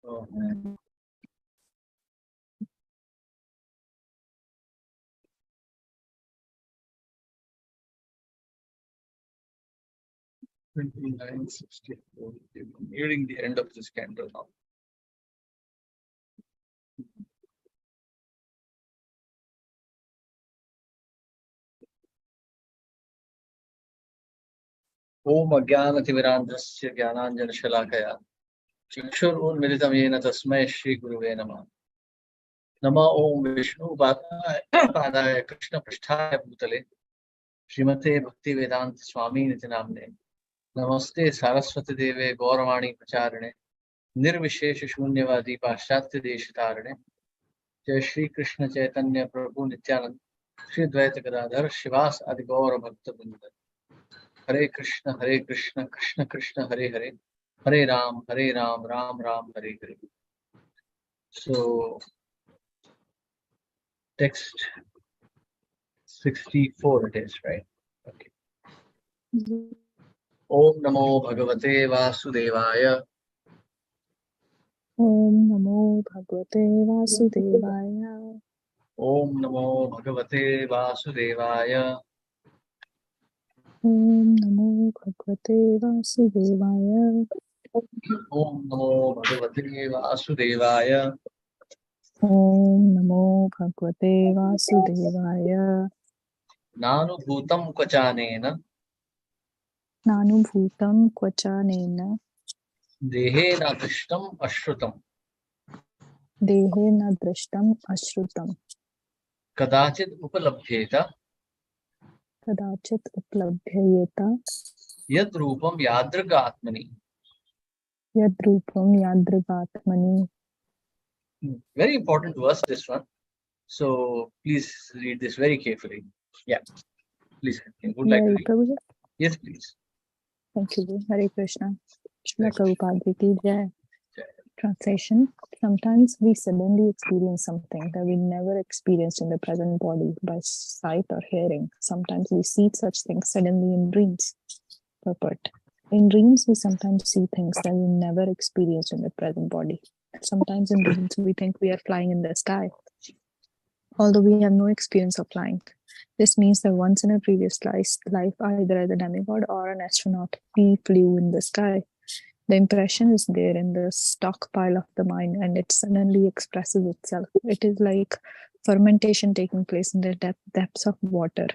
Oh, man. $29.64. Nearing the end of this candle now. ओम अज्ञानतिमिरान्धस्य ज्ञानाञ्जनशलाकया चक्षुरुन्मिलितं येन तस्मै श्रीगुरुवे नमः। नमः ओम विष्णुपादाय कृष्णपृष्ठाय भूतले श्रीमते भक्तिवेदांत स्वामिनिति नाम्ने नमस्ते सारस्वती देवे गौरवाणी प्रचारिणे निर्विशेष शून्यवादी पाश्चात्य देशतारिणे जय श्री कृष्ण चैतन्य प्रभु नित्यानंद श्री द्वैत गदाधर शिवास आदि गौर भक्त वृंद। हरे कृष्ण कृष्ण कृष्ण हरे हरे, हरे Ram Ram Ram Hare Hare. So text 64 it is, right? Okay. Om Namo Bhagavate Vasudevaya. Om Namo Bhagavate Vasudevaya. Om Namo Bhagavate Vasudevaya. Om Namo Bhagavate Vasudevaya. Om Namo Bhagavate Vasudevaya. Om Namo Bhagavate Vasudevaya. Nanu Bhutam Kvachanena Nanu Bhutam Kvachanena Dehena Drishtam Ashrutam Dehena Drishtam Ashrutam Kadachit Upalabhyeta Kadachit Uplabhyayeta Yad Rupam Yadriga Atmani. Yad Rupam Yadrigatmani. Very important verse, this one. So please read this very carefully. Yeah, please. Would like to read. Prabhuji? Yes, please. Thank you. Hare Krishna. Srila Hare Prabhupada ki jai. Translation. Sometimes we suddenly experience something that we never experienced in the present body by sight or hearing. Sometimes we see such things suddenly in dreams. Purport. In dreams, we sometimes see things that we never experienced in the present body. Sometimes in dreams, we think we are flying in the sky, although we have no experience of flying. This means that once in a previous life, either as a demigod or an astronaut, we flew in the sky. The impression is there in the stockpile of the mind, and it suddenly expresses itself. It is like fermentation taking place in the depths of water,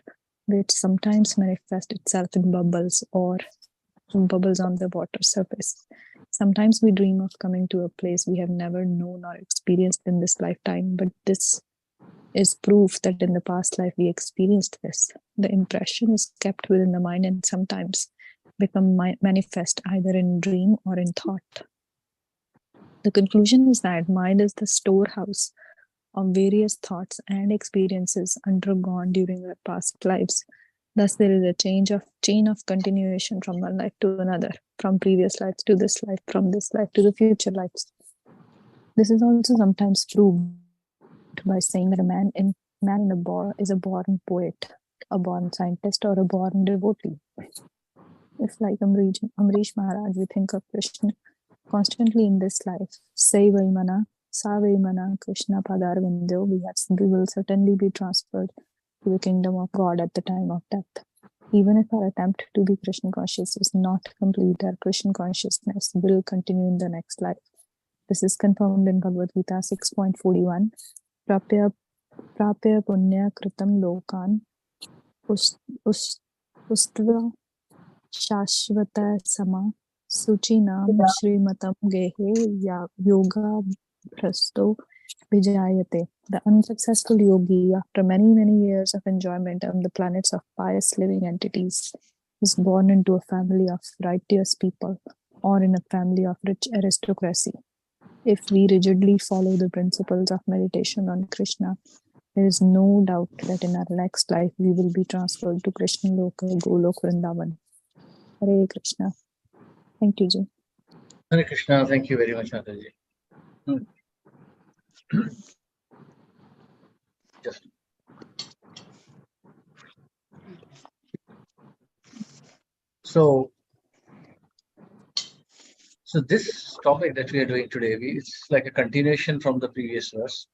which sometimes manifests itself in bubbles or bubbles on the water surface. Sometimes we dream of coming to a place we have never known or experienced in this lifetime, but this is proof that in the past life we experienced this. The impression is kept within the mind and sometimes become manifest either in dream or in thought. The conclusion is that mind is the storehouse of various thoughts and experiences undergone during our past lives. Thus, there is a chain of continuation from one life to another, from previous lives to this life, from this life to the future lives. This is also sometimes proved by saying that a man is a born poet, a born scientist, or a born devotee. If, like Amrish Maharaj, we think of Krishna constantly in this life, Sai Vaimana, Sa Vaimana, Krishna Padarvindo, we will certainly be transferred to the kingdom of God at the time of death. Even if our attempt to be Krishna conscious is not complete, our Krishna consciousness will continue in the next life. This is confirmed in Bhagavad Gita 6.41. Prapya punya kritam lokan ustva shashvata sama suchinam shrimatam gehe yoga prasto vijayate. The unsuccessful yogi, after many years of enjoyment on the planets of pious living entities, is born into a family of righteous people or in a family of rich aristocracy. If we rigidly follow the principles of meditation on Krishna, there is no doubt that in our next life we will be transferred to Krishna Loka, Golok Vrindavan. Hare Krishna. Thank you, Ji. Hare Krishna. Thank you very much, Mataji. Just. So, So this topic that we are doing today, it's like a continuation from the previous verse.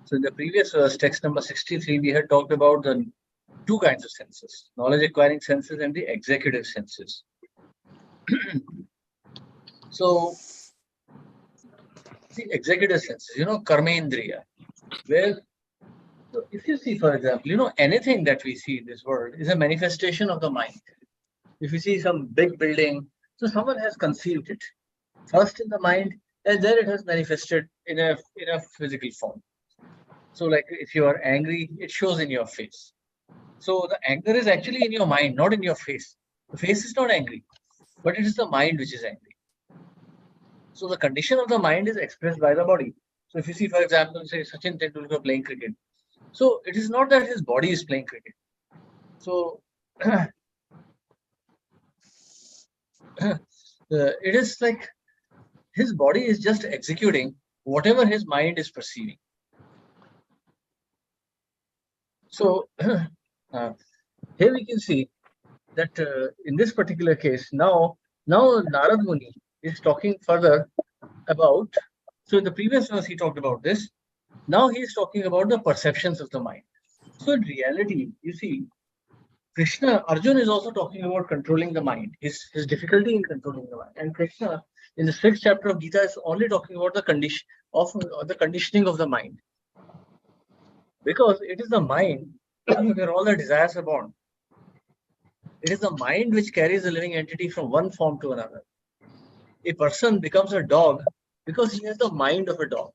So in the previous verse, text number 63, we had talked about the two kinds of senses, knowledge acquiring senses and the executive senses. So the executive senses, karmendriya, where so if you see, for example, anything that we see in this world is a manifestation of the mind. If you see some big building, so someone has conceived it first in the mind, and then it has manifested in a physical form. So, like if you are angry, it shows in your face. So the anger is actually in your mind, not in your face. The face is not angry, but it is the mind which is angry. So the condition of the mind is expressed by the body. So if you see, for example, say Sachin Tendulkar playing cricket, so it is not that his body is playing cricket. So it is like his body is just executing whatever his mind is perceiving. So here we can see that in this particular case, now Narad Muni is talking further about. So in the previous verse he talked about this. Now he is talking about the perceptions of the mind. So in reality, you see, Arjun is also talking about controlling the mind, his difficulty in controlling the mind. And Krishna, in the 6th chapter of Gita, is only talking about the conditioning of the mind. Because it is the mind where all the desires are born. It is the mind which carries the living entity from one form to another. A person becomes a dog because he has the mind of a dog,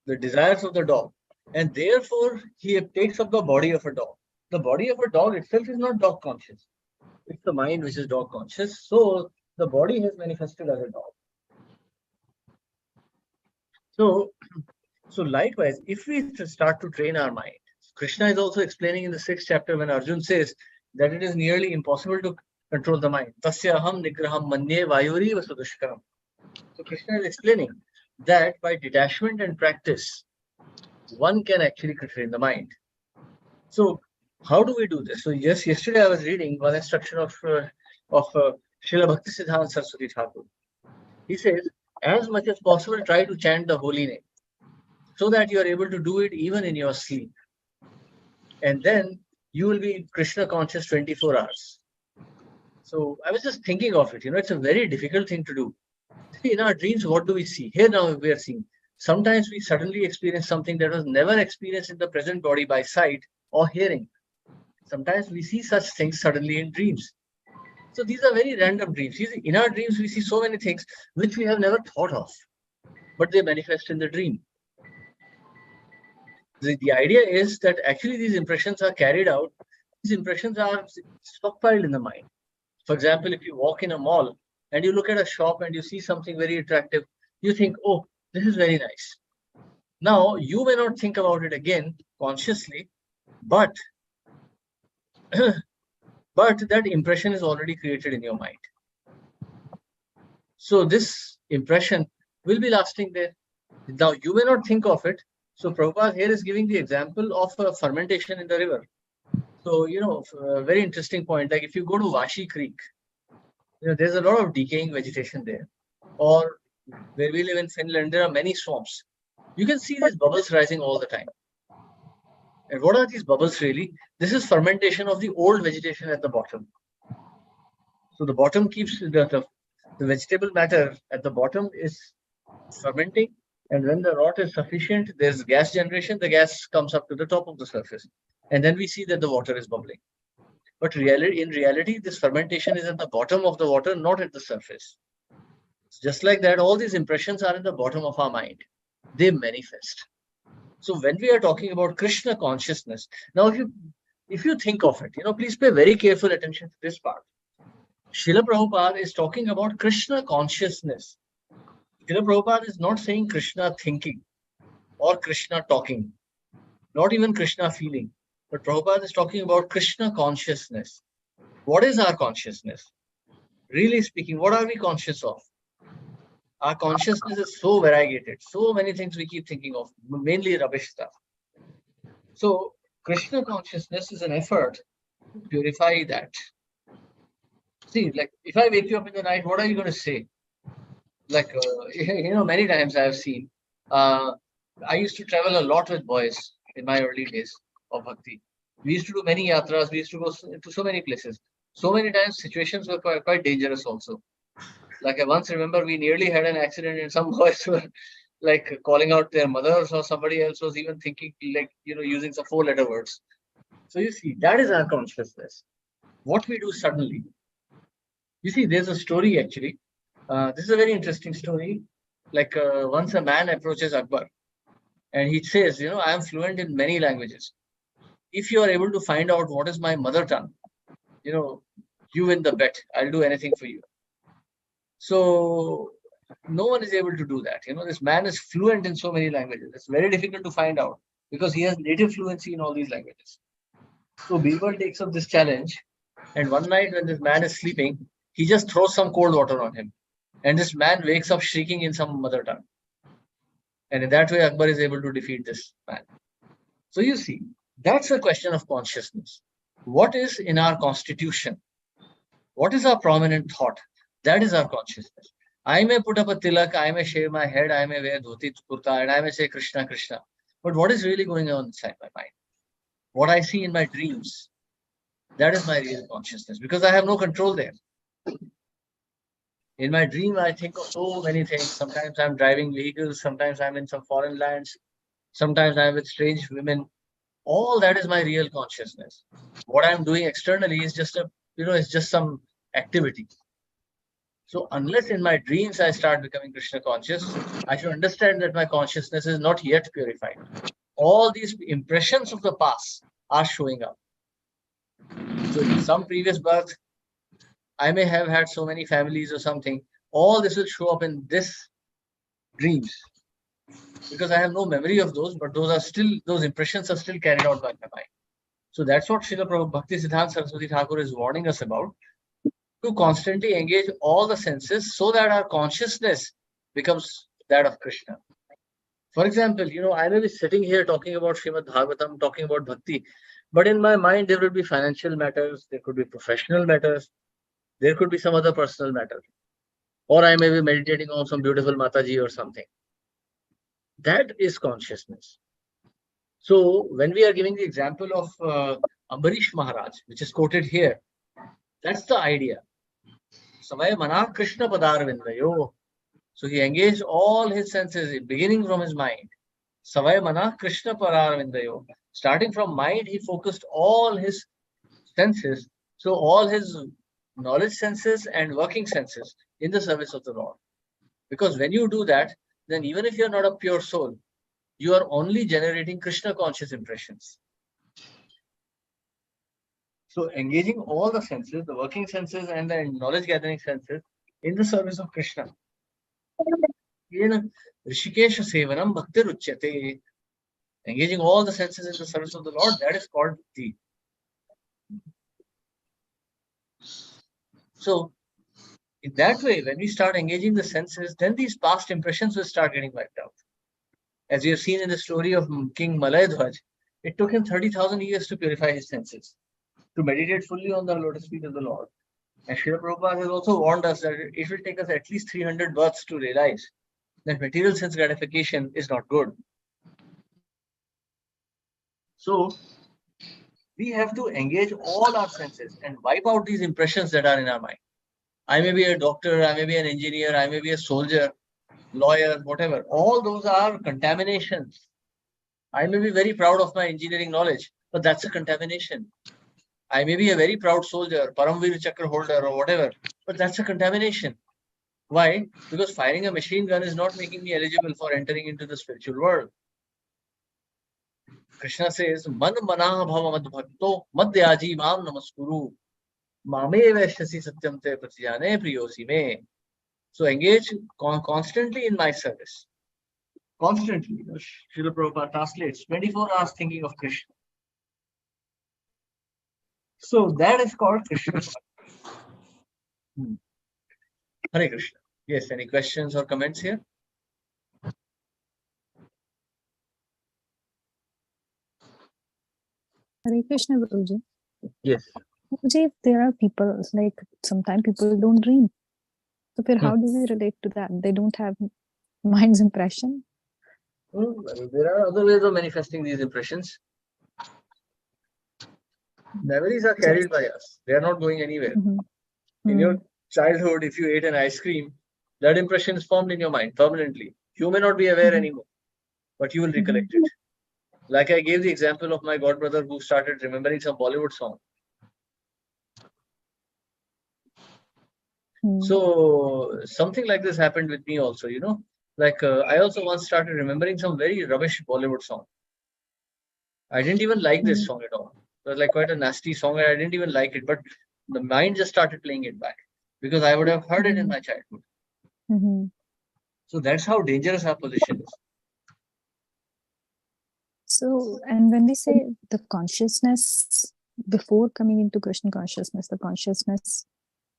the desires of the dog, and therefore he takes up the body of a dog. The body of a dog itself is not dog conscious. It's the mind which is dog conscious. So the body has manifested as a dog. So likewise, if we start to train our mind, Krishna is also explaining in the 6th chapter when Arjun says that it is nearly impossible to control the mind. Tasya aham nigraham manye vayuri vasudushkaram. So Krishna is explaining that by detachment and practice, one can actually train the mind. So how do we do this? So yes, yesterday I was reading one instruction of Srila Bhaktisiddhanta Saraswati Thakur. He says, as much as possible, try to chant the holy name so that you are able to do it even in your sleep. And then you will be Krishna conscious 24 hours. So I was just thinking of it. It's a very difficult thing to do. See, in our dreams, what do we see? Here now we are seeing. Sometimes we suddenly experience something that was never experienced in the present body by sight or hearing. Sometimes we see such things suddenly in dreams. So these are very random dreams. In our dreams, we see so many things which we have never thought of, but they manifest in the dream. The idea is that actually these impressions are carried out. These impressions are stockpiled in the mind. For example, if you walk in a mall and you look at a shop and you see something very attractive, you think, oh, this is very nice. Now, you may not think about it again consciously, but that impression is already created in your mind. So this impression will be lasting there. Now, you may not think of it. So Prabhupada here is giving the example of fermentation in the river. So, a very interesting point, like if you go to Vashi Creek, there's a lot of decaying vegetation there. Or where we live in Finland, there are many swamps. You can see these bubbles rising all the time. And what are these bubbles really? This is fermentation of the old vegetation at the bottom. So the bottom keeps the vegetable matter at the bottom is fermenting. And when the rot is sufficient, there's gas generation, the gas comes up to the top of the surface. And then we see that the water is bubbling. But in reality, this fermentation is at the bottom of the water, not at the surface. Just like that, all these impressions are in the bottom of our mind. They manifest. So when we are talking about Krishna consciousness, now if you think of it, please pay very careful attention to this part. Srila Prabhupada is talking about Krishna consciousness. Srila Prabhupada is not saying Krishna thinking or Krishna talking, not even Krishna feeling. But Prabhupada is talking about Krishna consciousness. What is our consciousness? Really speaking, what are we conscious of? Our consciousness is so variegated, so many things we keep thinking of, mainly rubbish stuff. So Krishna consciousness is an effort to purify that. See, like if I wake you up in the night, what are you going to say? Like, many times I have seen, I used to travel a lot with boys in my early days of bhakti. We used to do many yatras, we used to go to so many places. So many times situations were quite dangerous also. Like I once remember we nearly had an accident and some boys were like calling out their mothers, or somebody else was even thinking like, using some 4-letter words. So you see, that is our consciousness. What we do suddenly. You see, there's a story actually. This is a very interesting story. Like once a man approaches Akbar and he says, I am fluent in many languages. If you are able to find out what is my mother tongue, you win the bet. I'll do anything for you. So no one is able to do that. This man is fluent in so many languages. It's very difficult to find out because he has native fluency in all these languages. So Birbal takes up this challenge, and one night when this man is sleeping, he just throws some cold water on him. And this man wakes up shrieking in some mother tongue. And in that way, Akbar is able to defeat this man. So you see, that's a question of consciousness. What is in our constitution? What is our prominent thought? That is our consciousness. I may put up a tilak, I may shave my head, I may wear dhoti kurta, and I may say Krishna, Krishna. But what is really going on inside my mind? What I see in my dreams, that is my real consciousness, because I have no control there. In my dream, I think of so many things. Sometimes I'm driving vehicles, sometimes I'm in some foreign lands, sometimes I'm with strange women. All that is my real consciousness. What I'm doing externally is just it's just some activity. So unless in my dreams I start becoming Krishna conscious, I should understand that my consciousness is not yet purified. All these impressions of the past are showing up. So in some previous birth, I may have had so many families or something. All this will show up in this dreams, because I have no memory of those, but those impressions are still carried out by my mind. So that's what Srila Prabhupada Bhakti Siddhanta Saraswati Thakur is warning us about, to constantly engage all the senses so that our consciousness becomes that of Krishna. For example, I may be sitting here talking about Srimad Bhagavatam, talking about Bhakti, but in my mind there will be financial matters, there could be professional matters, there could be some other personal matter. Or I may be meditating on some beautiful Mataji or something. That is consciousness. So when we are giving the example of Ambarish Maharaj, which is quoted here, that's the idea. Samaya Mana Krishna Padarvindayo. So he engaged all his senses, beginning from his mind. Savaya Mana Krishna Padarvindayo. Starting from mind, he focused all his senses, so all his knowledge senses and working senses in the service of the Lord. Because when you do that, then even if you're not a pure soul, you are only generating Krishna conscious impressions. So engaging all the senses, the working senses and the knowledge gathering senses in the service of Krishna. Rishikesha Sevanam Bhakti Ruchyate. Engaging all the senses in the service of the Lord, that is called bhakti. So in that way, when we start engaging the senses, then these past impressions will start getting wiped out. As we have seen in the story of King Malayadhwaj, it took him 30,000 years to purify his senses, to meditate fully on the lotus feet of the Lord. And Srila Prabhupada has also warned us that it will take us at least 300 births to realize that material sense gratification is not good. So we have to engage all our senses and wipe out these impressions that are in our mind. I may be a doctor, I may be an engineer, I may be a soldier, lawyer, whatever. All those are contaminations. I may be very proud of my engineering knowledge, but that's a contamination. I may be a very proud soldier, Paramveer Chakra holder or whatever, but that's a contamination. Why? Because firing a machine gun is not making me eligible for entering into the spiritual world. Krishna says, Man manah bhava mad bhakto madhyaji mam namaskuru mame vaishyasi satyam te pratijane priyosi me. So engage constantly in my service. Constantly. Srila Prabhupada translates 24 hours thinking of Krishna. So that is called Krishna. Hare Krishna. Yes, any questions or comments here? Hare Krishna, Guruji. Yes. Guruji, if there are people, like sometimes people don't dream. So then how do we relate to that? They don't have mind's impression? There are other ways of manifesting these impressions. Memories are carried by us. They are not going anywhere. In your childhood, if you ate an ice cream, that impression is formed in your mind permanently. You may not be aware anymore, but you will recollect it. Like I gave the example of my godbrother who started remembering some Bollywood song. So something like this happened with me also, you know. Like I also once started remembering some very rubbish Bollywood song. I didn't even like this song at all. It was like quite a nasty song and I didn't even like it, but the mind just started playing it back because I would have heard it in my childhood. So that's how dangerous our position is. So, and when we say the consciousness, before coming into Krishna consciousness, the consciousness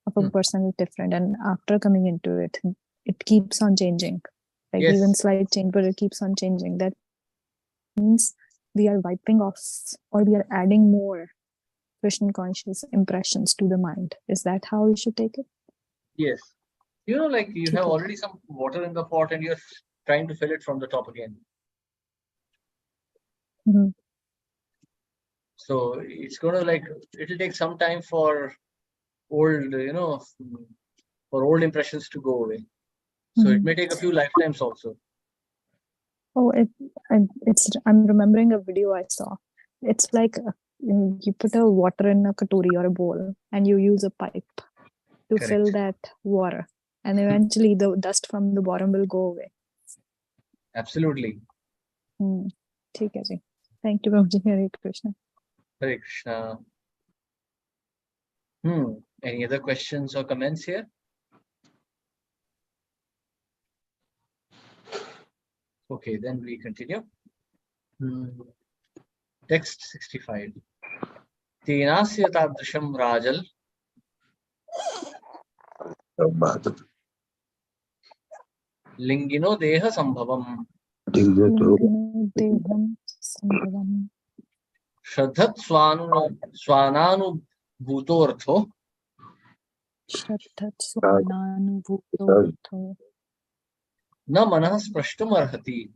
of a person is different, and after coming into it, it keeps on changing. Like even slight change, but it keeps on changing. That means we are wiping off or we are adding more Krishna conscious impressions to the mind. Is that how we should take it? Yes. You know, like you have already some water in the pot and you're trying to fill it from the top again. So it's going to like, it'll take some time for old, you know, for old impressions to go away. So it may take a few lifetimes also. Oh, I'm remembering a video I saw. It's like you put a water in a katuri or a bowl and you use a pipe to fill that water. And eventually the dust from the bottom will go away. Absolutely. Thank you, Prabhuji. Hare Krishna. Hare Krishna. Any other questions or comments here? Okay, then we continue. Text 65. Tenasya tadrisham rajal. Lingino deha sambhavam. Shraddhat swananu bhutortho. Na manah sprashtam arhati.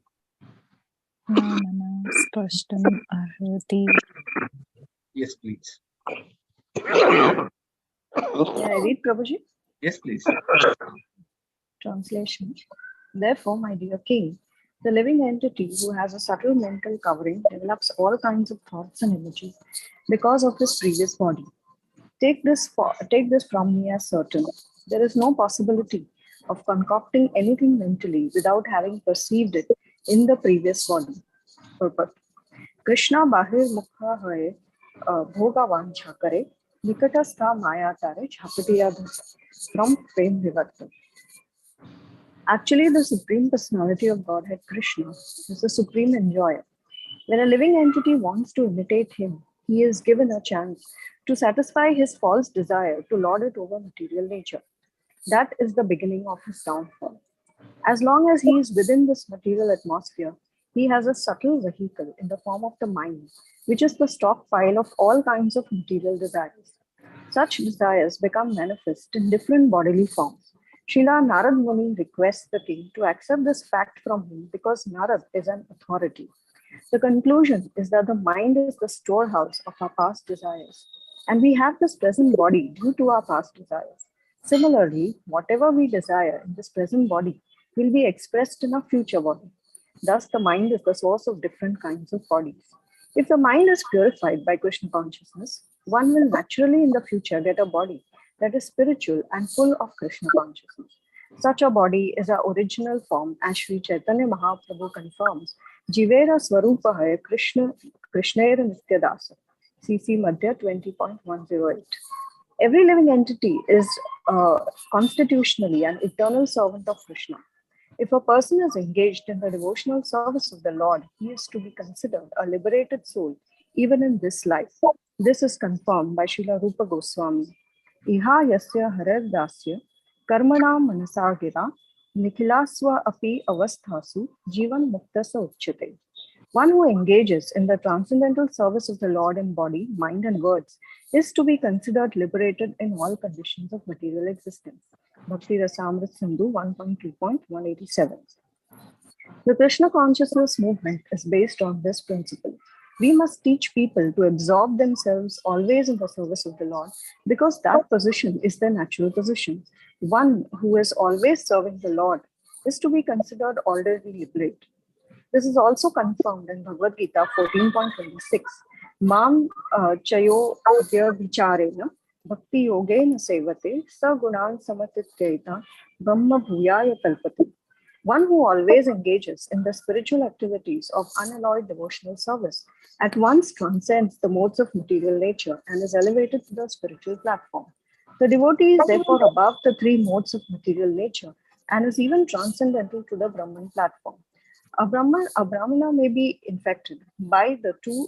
Yes, please. Can I read, Prabhuji? Yes, please. Translation. Therefore, my dear king, the living entity who has a subtle mental covering develops all kinds of thoughts and images because of his previous body. Take this from me as certain. There is no possibility of concocting anything mentally without having perceived it in the previous body. Purport. Krishna bahir mukha hai bhoga vancha kare nikatastha maya tare chhapatiya dhasa from Prem Vivarta. Actually, the Supreme Personality of Godhead Krishna is the supreme enjoyer. When a living entity wants to imitate him, he is given a chance to satisfy his false desire to lord it over material nature. That is the beginning of his downfall. As long as he is within this material atmosphere, he has a subtle vehicle in the form of the mind, which is the stockpile of all kinds of material desires. Such desires become manifest in different bodily forms. Srila Narad Muni requests the king to accept this fact from him because Narad is an authority. The conclusion is that the mind is the storehouse of our past desires, and we have this present body due to our past desires. Similarly, whatever we desire in this present body will be expressed in a future body. Thus, the mind is the source of different kinds of bodies. If the mind is purified by Krishna consciousness, one will naturally in the future get a body that is spiritual and full of Krishna consciousness. Such a body is our original form, as Sri Chaitanya Mahaprabhu confirms. Jivera Swarupa hai Krishnaera Nityadasa. CC Madhya 20.108. Every living entity is constitutionally an eternal servant of Krishna. If a person is engaged in the devotional service of the Lord, he is to be considered a liberated soul even in this life. This is confirmed by Srila Rupa Goswami. Iha yasya harer dasya karmana manasagira nikhilasva api avasthasu jivan muktasa uchyate. One who engages in the transcendental service of the Lord in body, mind, and words is to be considered liberated in all conditions of material existence. Bhakti Rasamrit Sindhu 1.2.187. The Krishna consciousness movement is based on this principle. We must teach people to absorb themselves always in the service of the Lord because that position is their natural position. One who is always serving the Lord is to be considered already liberate. This is also confirmed in Bhagavad Gita 14.26. Mam chayo adya vicharena bhakti yogena sevate sa gunan samatityeta brahma bhuyaya kalpate. One who always engages in the spiritual activities of unalloyed devotional service at once transcends the modes of material nature and is elevated to the spiritual platform. The devotee is therefore above the three modes of material nature and is even transcendental to the Brahman platform. A Brahmana may be infected by the two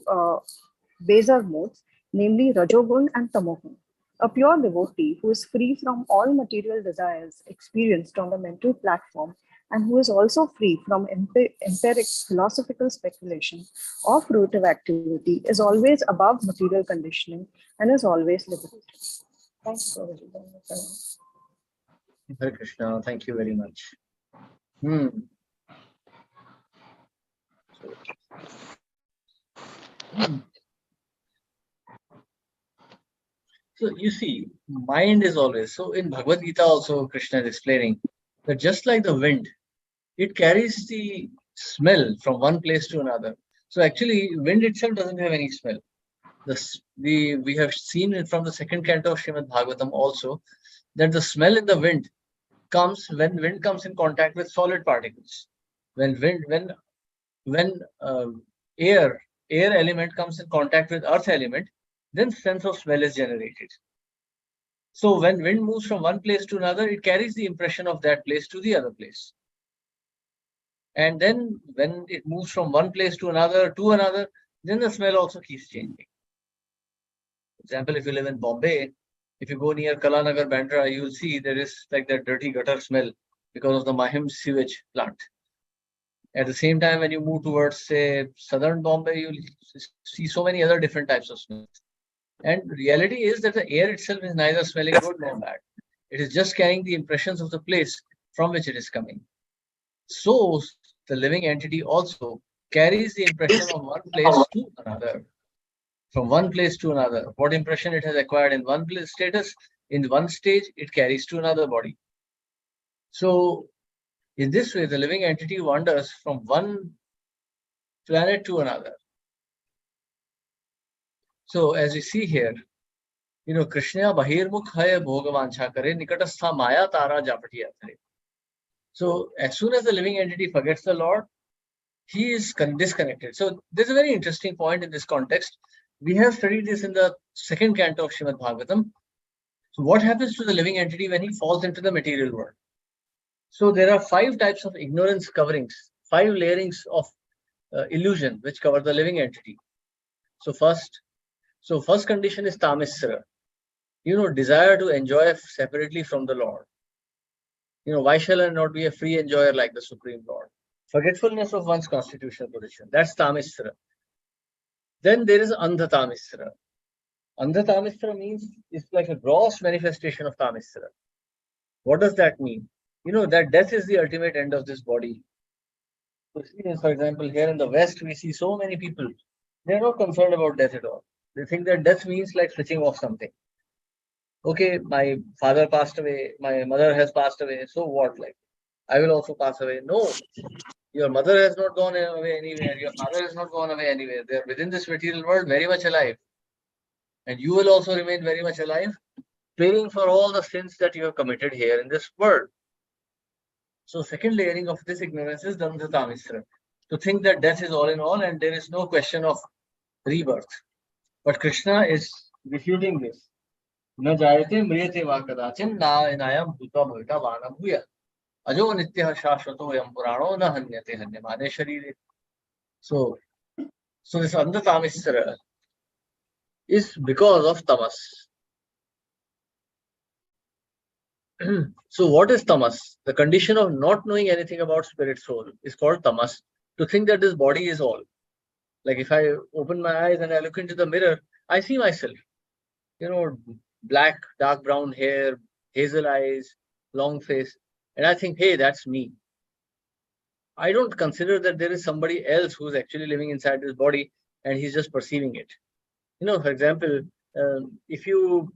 baser modes, namely Rajogun and Tamogun. A pure devotee who is free from all material desires experienced on the mental platform and who is also free from empiric philosophical speculation or fruitive activity is always above material conditioning and is always liberated. Thank you, Prabhuji. Hare Krishna, thank you very much. Hmm. So you see, mind is always, so in Bhagavad Gita also Krishna is explaining that just like the wind, it carries the smell from one place to another. So actually, wind itself doesn't have any smell. We have seen it from the second canto of Srimad Bhagavatam also, that the smell in the wind comes when wind comes in contact with solid particles. When air element comes in contact with earth element, then sense of smell is generated. So when wind moves from one place to another, it carries the impression of that place to the other place. And then when it moves from one place to another, then the smell also keeps changing. For example, if you live in Bombay, if you go near Kalanagar, Bandra, you will see there is like that dirty gutter smell because of the Mahim sewage plant. At the same time, when you move towards, say, southern Bombay, you'll see so many other different types of smells. And reality is that the air itself is neither smelling good nor bad. It is just carrying the impressions of the place from which it is coming. So the living entity also carries the impression of one place to another. From one place to another. What impression it has acquired in one place status, in one stage, it carries to another body. So in this way, the living entity wanders from one planet to another. So as we see here, Krishna bahirmukh hai bhogavancha kare nikatastha maya tara japatiya kare. So as soon as the living entity forgets the Lord, he is disconnected. So there's a very interesting point in this context. We have studied this in the second canto of Srimad Bhagavatam. So what happens to the living entity when he falls into the material world? So there are 5 types of ignorance coverings, 5 layerings of illusion which cover the living entity. So first condition is tamisra. Desire to enjoy separately from the Lord. Why shall I not be a free enjoyer like the Supreme Lord? Forgetfulness of one's constitutional position. That's tamisra. Then there is andhatamisra. Andhatamisra means it's like a gross manifestation of tamisra. What does that mean? That death is the ultimate end of this body. So, for example, here in the West, we see so many people, they're not concerned about death at all. They think that death means like switching off something. Okay, my father passed away, my mother has passed away, so what? Like, I will also pass away. No, your mother has not gone away anywhere, your father has not gone away anywhere. They're within this material world very much alive. And you will also remain very much alive, paying for all the sins that you have committed here in this world. So second layering of this ignorance is Dandhatamisra. To think that death is all in all and there is no question of rebirth. But Krishna is refuting this. Na jayate mriyate va kadachin na inayam bhuta bhavita vana bhuya. Ajo nityah shashvato yam purano na hanyate hanyamane sharire. So this Dandhatamisra is because of tamas. So what is tamas? The condition of not knowing anything about spirit soul is called tamas. To think that this body is all. Like if I open my eyes and I look into the mirror, I see myself. Black, dark brown hair, hazel eyes, long face, and I think, hey, that's me. I don't consider that there is somebody else who's actually living inside this body and he's just perceiving it. For example, if you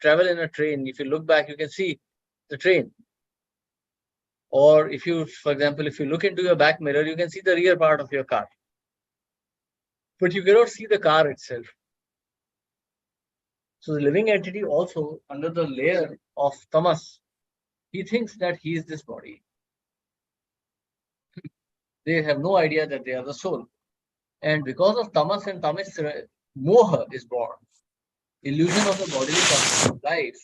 travel in a train, if you look back, you can see the train. Or for example, if you look into your back mirror, you can see the rear part of your car. But you cannot see the car itself. So the living entity also, under the layer of tamas, he thinks that he is this body. They have no idea that they are the soul. And because of tamas and tamis, moha is born. Illusion of the bodily concept of life.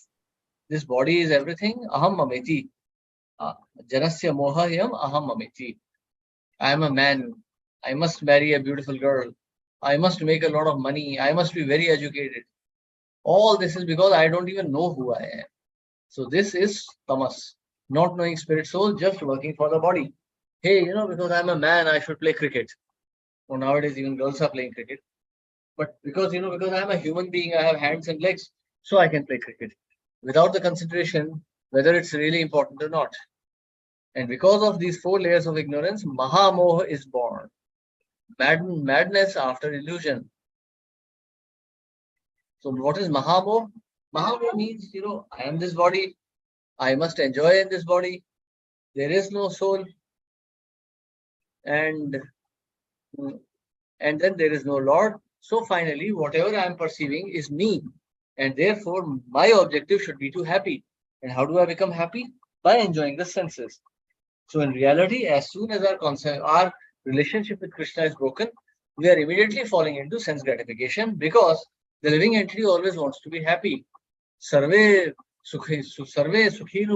This body is everything. Aham mameti. Janasya moha yam aham mameti. I am a man. I must marry a beautiful girl. I must make a lot of money. I must be very educated. All this is because I don't even know who I am. So this is tamas. Not knowing spirit soul, just working for the body. Hey, because I'm a man, I should play cricket. Well, nowadays even girls are playing cricket. But because I'm a human being, I have hands and legs, so I can play cricket. Without the consideration whether it's really important or not. And because of these 4 layers of ignorance, Mahamoha is born. Madness after illusion. So what is Mahamoha? Mahamoha means, I am this body. I must enjoy in this body. There is no soul. And then there is no Lord. So finally, whatever I am perceiving is me. And therefore, my objective should be to be happy. And how do I become happy? By enjoying the senses. So in reality, as soon as our relationship with Krishna is broken, we are immediately falling into sense gratification because the living entity always wants to be happy. Sarve sukhinu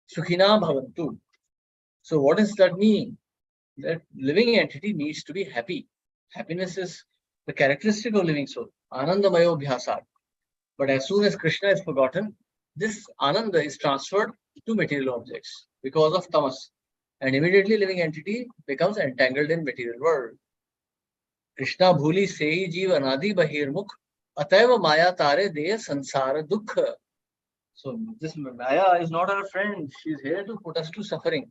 bhavantu. So what does that mean? That living entity needs to be happy. Happiness is the characteristic of living soul. Anandamayo bhyasat. But as soon as Krishna is forgotten, this ananda is transferred to material objects because of tamas. And immediately living entity becomes entangled in material world. Krishna bhuli sehi jeev anadi bahirmukh ataiva maya tare deya sansara dukha. So this Maya is not our friend. She is here to put us to suffering.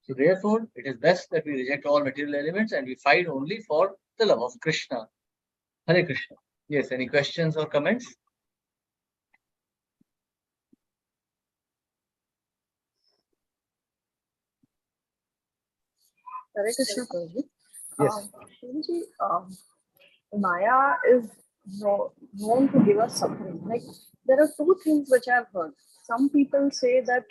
So therefore, it is best that we reject all material elements and we fight only for the love of Krishna. Hare Krishna. Yes, any questions or comments? Hare Krishna, Prabhuji. Yes. Prabhuji, Maya is known to give us suffering. Like, there are 2 things which I've heard. Some people say that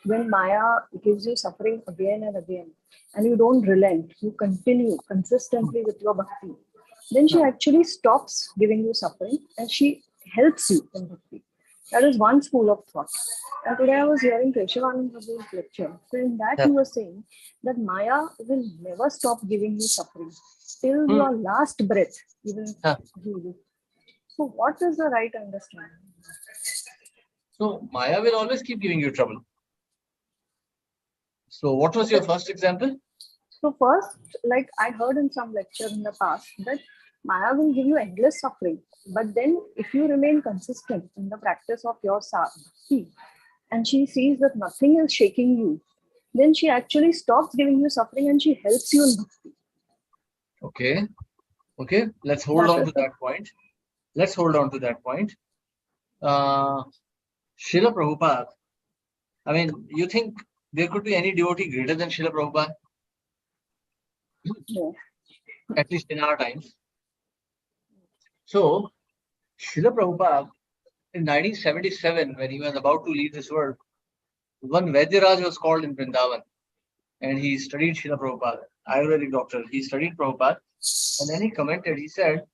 when Maya gives you suffering again and again, and you don't relent, you continue consistently with your bhakti, then she actually stops giving you suffering and she helps you in bhakti. That is one school of thought. And today I was hearing Keshavanand Prabhu's lecture. So in that he was saying that Maya will never stop giving you suffering. Till your last breath, he will give you. So what is the right understanding? So Maya will always keep giving you trouble. So what was your first example? So first, like I heard in some lecture in the past that Maya will give you endless suffering. But then if you remain consistent in the practice of your bhakti, and she sees that nothing is shaking you, then she actually stops giving you suffering and she helps you in bhakti. Okay. Let's hold on to that point. Srila Prabhupada. I mean, you think there could be any devotee greater than Srila Prabhupada? No. At least in our times. So, Srila Prabhupada, in 1977, when he was about to leave this world, one Vaidyaraj was called in Vrindavan and he studied Srila Prabhupada, Ayurvedic doctor. He studied Prabhupada and then he commented, he said,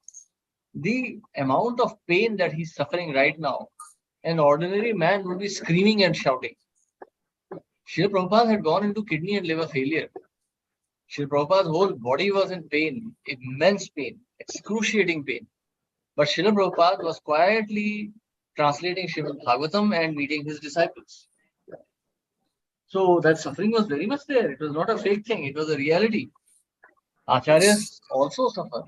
the amount of pain that he's suffering right now, an ordinary man would be screaming and shouting. Srila Prabhupada had gone into kidney and liver failure. Srila Prabhupada's whole body was in pain, immense pain, excruciating pain. But Srila Prabhupada was quietly translating Srimad Bhagavatam and meeting his disciples. So that suffering was very much there. It was not a fake thing. It was a reality. Acharyas also suffer.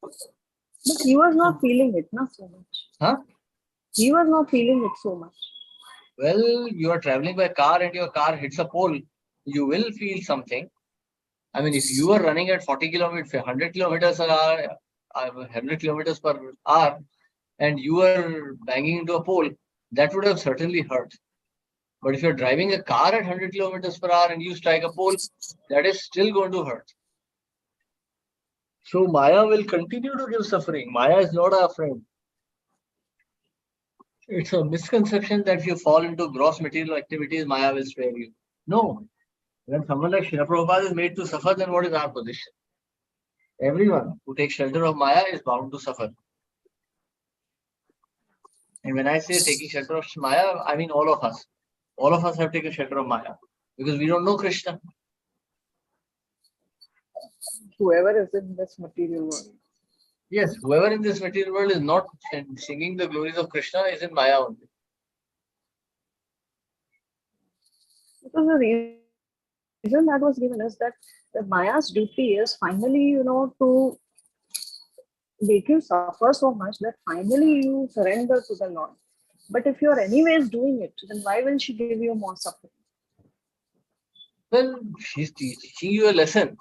But he was not feeling it, not so much. Huh? He was not feeling it so much. Well, you are traveling by car and your car hits a pole, you will feel something. I mean, if you are running at 40 kilometers, 100 kilometers an hour, 100 kilometers per hour, and you are banging into a pole, that would have certainly hurt. But if you're driving a car at 100 kilometers per hour and you strike a pole, that is still going to hurt. So Maya will continue to give suffering. Maya is not our friend. It's a misconception that if you fall into gross material activities, Maya will spare you. No. When someone like Srila Prabhupada is made to suffer, then what is our position? Everyone who takes shelter of Maya is bound to suffer. And when I say taking shelter of Maya, I mean all of us. All of us have taken shelter of Maya because we don't know Krishna. Whoever is in this material world. Yes, whoever in this material world is not singing the glories of Krishna is in Maya only. Because the reason that was given is that the Maya's duty is finally, to make you suffer so much that finally you surrender to the Lord. But if you're anyways doing it, then why will she give you more suffering? Well, she's teaching you a lesson.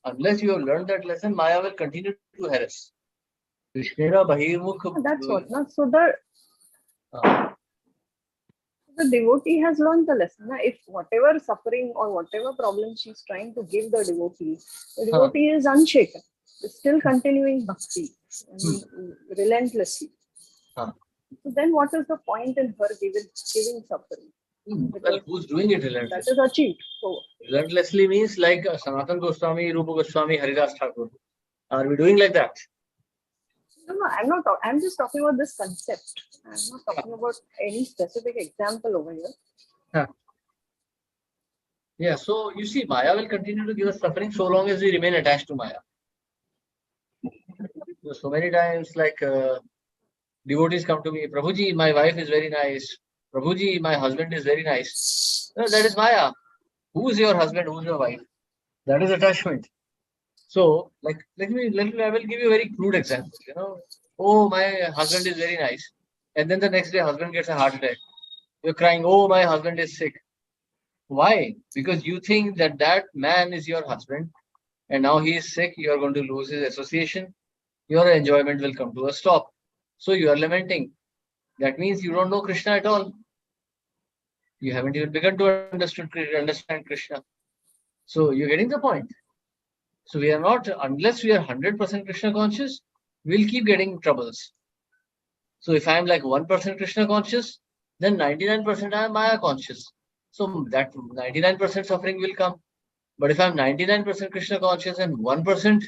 Unless you have learned that lesson, Maya will continue to harass. Krishnera Bahirmukh. That's what. No? So the devotee has learned the lesson. If whatever suffering or whatever problem she's trying to give the devotee is unshaken. It's still continuing bhakti relentlessly. So then what is the point in her giving suffering? Well, who's doing it relentlessly? That is achieved. So relentlessly means like Sanatan Goswami, Rupa Goswami, Haridas Thakur. Are we doing like that? No, I'm not. I'm just talking about this concept. I'm not talking about any specific example over here. Yeah, so you see, Maya will continue to give us suffering so long as we remain attached to Maya. So many times, like devotees come to me, Prabhuji, my wife is very nice. Prabhuji, my husband is very nice. No, that is Maya. Who's your husband? Who's your wife? That is attachment. So, like, I will give you a very crude example. Oh, my husband is very nice. And then the next day, husband gets a heart attack. You're crying, oh, my husband is sick. Why? Because you think that that man is your husband. And now he is sick. You are going to lose his association. Your enjoyment will come to a stop. So you are lamenting. That means you don't know Krishna at all. You haven't even begun to understand Krishna. So you're getting the point. So we are not, unless we are 100% Krishna conscious, we'll keep getting troubles. So if I'm like 1% Krishna conscious, then 99% I am Maya conscious. So that 99% suffering will come. But if I'm 99% Krishna conscious and 1%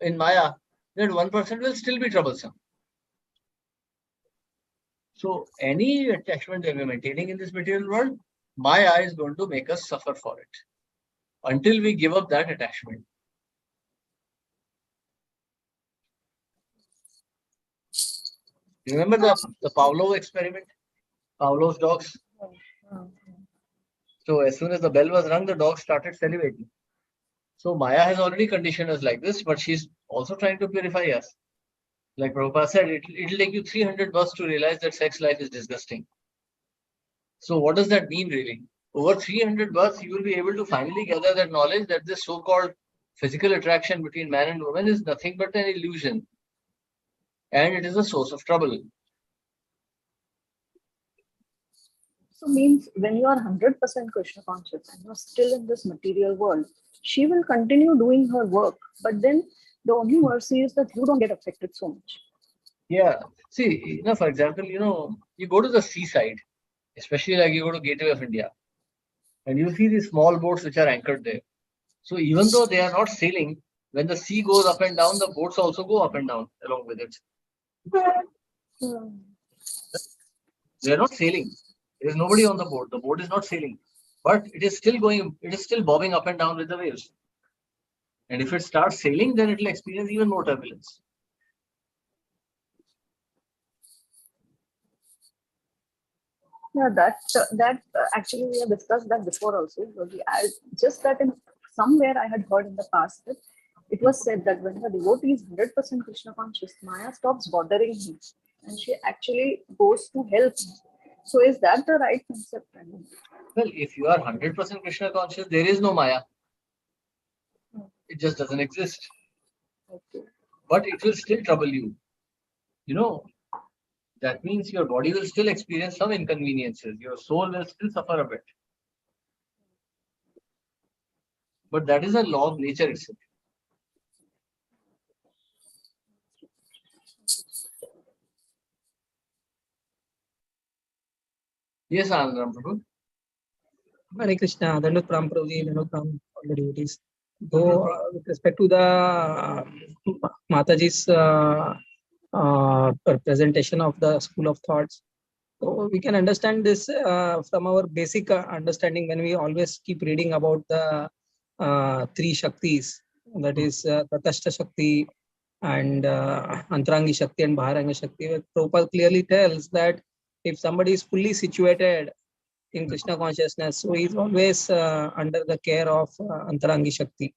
in Maya, then 1% will still be troublesome. So any attachment that we're maintaining in this material world, Maya is going to make us suffer for it until we give up that attachment. Remember the Pavlov experiment? Pavlov's dogs? So as soon as the bell was rung, the dog started salivating. So Maya has already conditioned us like this, but she's also trying to purify us. Like Prabhupada said, it'll take you 300 births to realize that sex life is disgusting. So what does that mean really? Over 300 births, you will be able to finally gather that knowledge that this so-called physical attraction between man and woman is nothing but an illusion. And it is a source of trouble. So means when you are 100% Krishna conscious and you're still in this material world, she will continue doing her work. But then the only mercy is that you don't get affected so much. Yeah. See, for example, you go to the seaside, especially like you go to Gateway of India, and you see these small boats which are anchored there. So even though they are not sailing, when the sea goes up and down, the boats also go up and down along with it. They are not sailing. There is nobody on the boat. The boat is not sailing, but it is still going. It is still bobbing up and down with the waves. And if it starts sailing, then it will experience even more turbulence. Yeah, that actually we have discussed that before also. Just that in somewhere I had heard in the past that it was said that when the devotee is 100% Krishna conscious, Maya stops bothering him. and she actually goes to help him. So is that the right concept? Well, if you are 100% Krishna conscious, there is no Maya. It just doesn't exist. Okay. But it will still trouble you. You know, that means your body will still experience some inconveniences. Your soul will still suffer a bit. But that is a law of nature itself. Yes, Anandram Prabhu. Hare Krishna, Dandut Pram Prabhuji, Dandut Pram, all the devotees. So, with respect to the Mataji's presentation of the school of thoughts, so we can understand this from our basic understanding when we always keep reading about the three Shaktis, that is Tatastha Shakti and Antarangi Shakti and Baharangi Shakti. Where Prabhupada clearly tells that if somebody is fully situated in Krishna consciousness, so he is always under the care of Antarangi Shakti.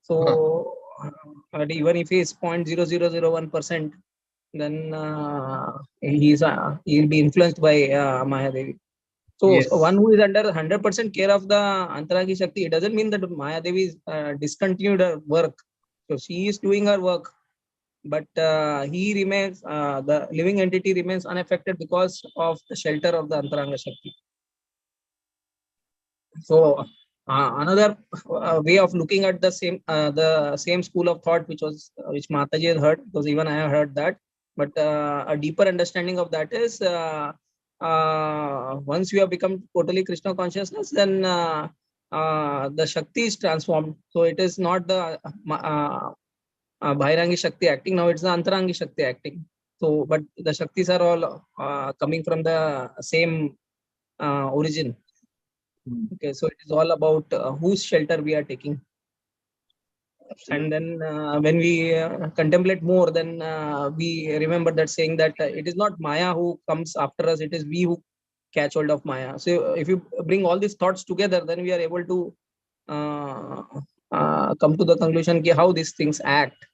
So even if he is 0.0001%, then he'll be influenced by Maya Devi. So Yes. one who is under 100% care of the Antarangi Shakti, it doesn't mean that Maya Devi is discontinued her work. So she is doing her work, but he remains, the living entity remains unaffected because of the shelter of the Antaranga Shakti. So another way of looking at the same school of thought, which Mataji has heard, because even I have heard that, but a deeper understanding of that is once you have become totally Krishna consciousness, then the Shakti is transformed. So it is not the Bhairangi Shakti acting, now it's the Antarangi Shakti acting. So, but the Shaktis are all coming from the same origin. Okay, so it is all about whose shelter we are taking. And then when we contemplate more, then we remember that saying that it is not Maya who comes after us, it is we who catch hold of Maya. So if you bring all these thoughts together, then we are able to come to the conclusion ki how these things act.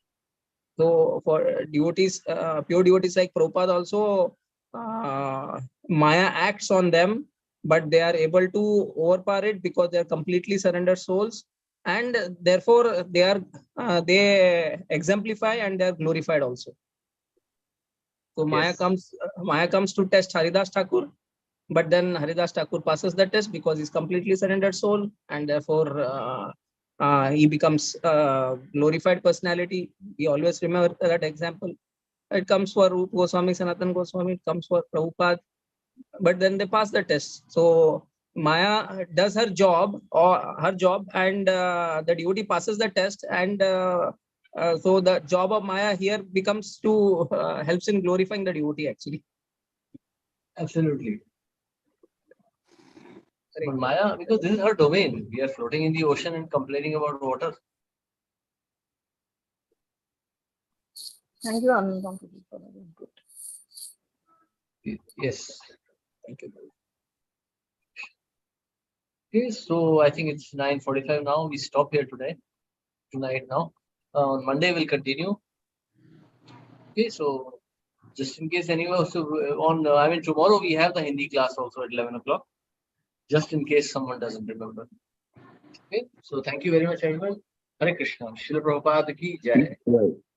So for devotees, pure devotees like Prabhupada also, Maya acts on them, but they are able to overpower it because they are completely surrendered souls, and therefore they exemplify and they are glorified also. So Maya comes to test Haridas Thakur, but then Haridas Thakur passes the test because he's completely surrendered soul, and therefore he becomes glorified personality. We always remember that example. It comes for Rupa Goswami, Sanatana Goswami, it comes for Prabhupada, but then they pass the test. So Maya does her job, and the devotee passes the test, and so the job of Maya here becomes to helps in glorifying the devotee actually. Absolutely. But Maya, because this is her domain, we are floating in the ocean and complaining about water. Thank you, Anandram, for that. Good. Yes. Thank you. Okay, so I think it's 9:45 now. We stop here tonight now. On Monday we'll continue. Okay, so just in case anyone, so tomorrow we have the Hindi class also at 11 o'clock. Just in case someone doesn't remember. Okay, so thank you very much, everyone. Hare Krishna. Srila Prabhupada ki jai.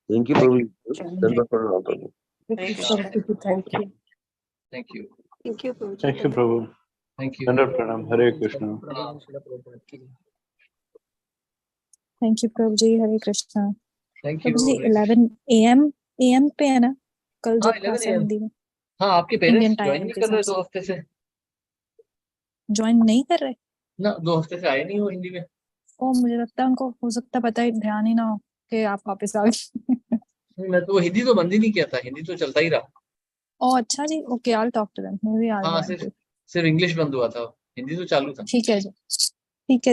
Thank you, Prabhu. Prabhu. Thank you. Thank you. Thank you. Thank you, Prabhuji. Thank you, Prabhu. Thank you. Dandar Pranam. Hare Krishna. Thank you, Prabhuji. Hare Krishna. Thank you. Prabhuji, 11 AM पे है ना कल जो 11 class है AM. Hindi में हाँ, आपके parents Indian join time नहीं के कर रहे हिसाब 2 हफ्ते से ज्वाइन नहीं कर रहे ना, 2 हफ्ते से आए नहीं हो हिंदी में। ओ मुझे लगता है उनको हो सकता है पता ही ध्यान ही ना हो कि आप वापस आ गए मैं तो हिंदी तो बंद ही नहीं किया था, हिंदी तो चलता ही रहा। ओ अच्छा जी okay I will talk to them maybe I हाँ, सिर्फ इंग्लिश बंद हुआ था, हिंदी तो चालू था। ठीक है जी ठीक है जी